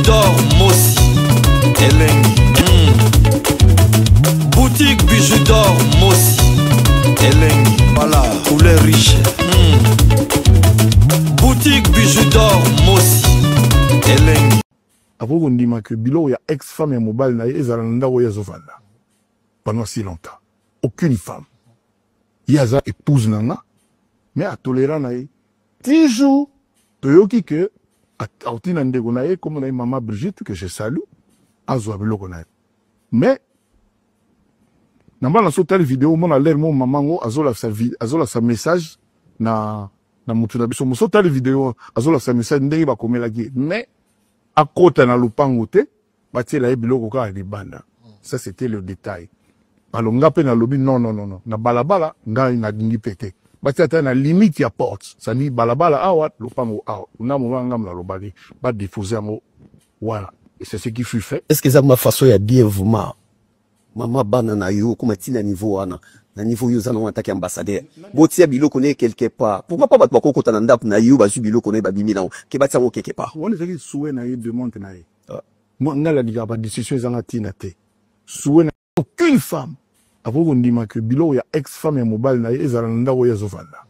d'or Mossi Elengi. Boutique bijoux d'or Mossi Elengi. Voilà, couleur riche. Boutique bijoux d'or Mossi Elengi. Après on dit que bilo ya ex-femme et mobile na ezalanda oya zovanda. Pendant si longtemps. Aucune femme. Yaza épouse nana. Mais à tolérer na toujours. Toyoki que à outina ndego na comme na maman Brigitte que je salue. Azwa biloko na. Mais namba sauté la vidéo mon a l'air mon maman azola sa message na mutu na biso mo sauté la vidéo azola sa message ndenge ba komela ki mais à côté na lupango te batie la biloko ka libanda. Ça c'était le détail. Balonga pe na lobi non na balabala nga na dingi pété. Batie ata na limite ya porte ça ni balabala awa lupango awa na mo ngam na lobali ba diffuser mo voilà et c'est ce qui fut fait. Est-ce que ça ma façon ya dire vous Maman bana na yo comme tina niveau wana na niveau yo zana attaquer ambassadeur botia biloko ne quelque part pourquoi pas batwa koko tana ndap na yo bazu biloko ne babimi na ke batia ngo quelque part on est souhait na de monte na moi ngala diga ba décision zanga tina te souhait na aucune femme avant on dit que biloko ya ex-femme et mobile na ezalanda oya zovanda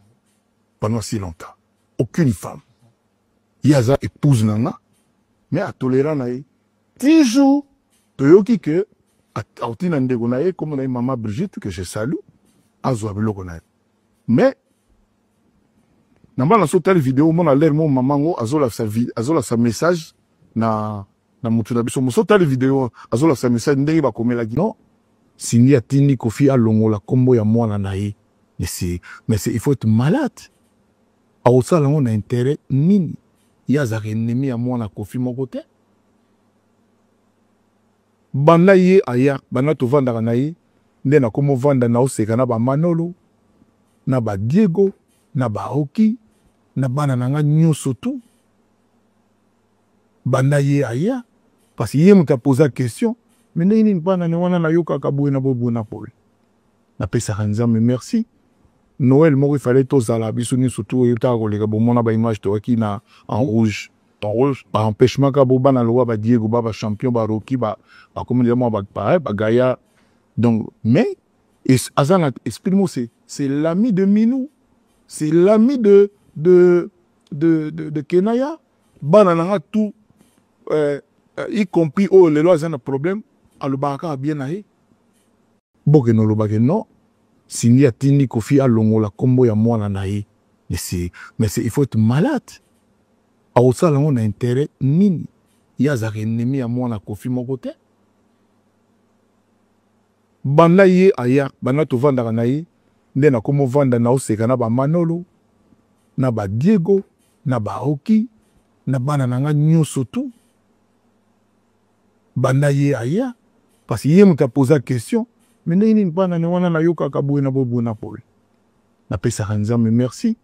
pendant si longtemps aucune femme yaza épouse nana mais à tolérer na toujours toyoki que à outina ndego na comme na maman Brigitte que je salue azwa biloko na. Mais namba sauté la vidéo mon a l'air mon maman azola sa message na mutu na biso mo sauté la vidéo azola sa message ndenge ba komela ki non sini atini kofi alongola kombo ya mwana na ye mais il faut être malade a osala on a intérêt nini yaza ennemi ya mwana kofi moko te banda ye aya bana to vanda na ye nde na komo vanda na oseka na ba Manolo na ba Diego na ba Oki na bana nanga nyonso tu banda ye aya parce que ye muta posa question mais nini bana ne wana na yoka kabwe na bobo na pole na pesa Nzambe merci Noël moko il fallait tous à la bisoni surtout yota ko leka bomona ba image to ki na en rouge par empêchement ka boba na loi ba Diego ba champion ba Rocky ba comme dire moi ba Gaïa donc mais Azana exprime c'est l'ami de Minou c'est l'ami de Kenaya bana na tout y compris oh les lois ont un problème à le baka bien aé boke no lo bake non sini atini kofi alongola kombo ya mwana na ye mais il faut être malade a osala on a intérêt nini yaza ennemi ya mwana kofi moko te banda ye aya bana to vanda na ye nde na komo vanda na oseka na ba Manolo na ba Diego na ba Oki na bana nanga nyonso tu banda ye aya parce que ye muta posa question mais nini bana ne wana na yoka kabwe na bobo na pole na pesa Nzambe merci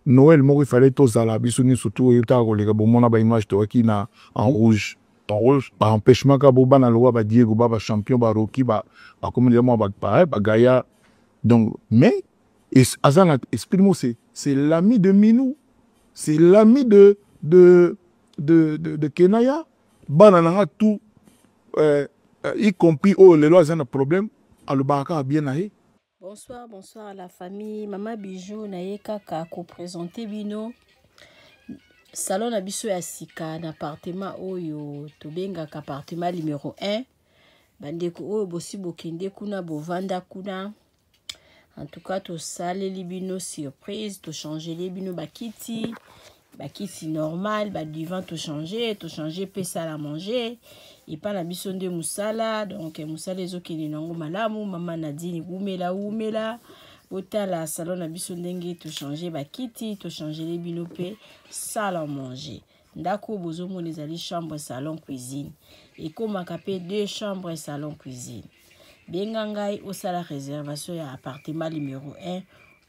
Noël moko il fallait tous à la bisoni surtout yota ko leka bomona ba image to ki na en rouge par empêchement ka boba na loi ba Diego ba champion ba Rocky ba comme dire moi ba Gaïa donc mais Azana exprime c'est l'ami de Minou c'est l'ami de Kenaya bana na tout y compris oh les lois ont un problème à le baka bien aé. Bonsoir à la famille Maman Bijou naye kaka ko présenter bino salon na biso ya sika na appartement oyo to benga ka appartement numéro 1 bandeko oyo bosi bokende kuna bovanda kuna en tout cas to saleli bino surprise to changer les bino bakiti normal ba divan to changer pe sala à manger et pas la biso de musala donc musala ezokende nango malamu mama Nadine umela otala salon na biso ndenge to changer bakiti to changer les bino pe sala à manger ndako bozomona ezali chambre salon cuisine et komaka pe 2 chambres salon cuisine benga ngai osala réservation ya appartement numéro 1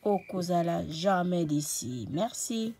okozala jamais d'ici merci.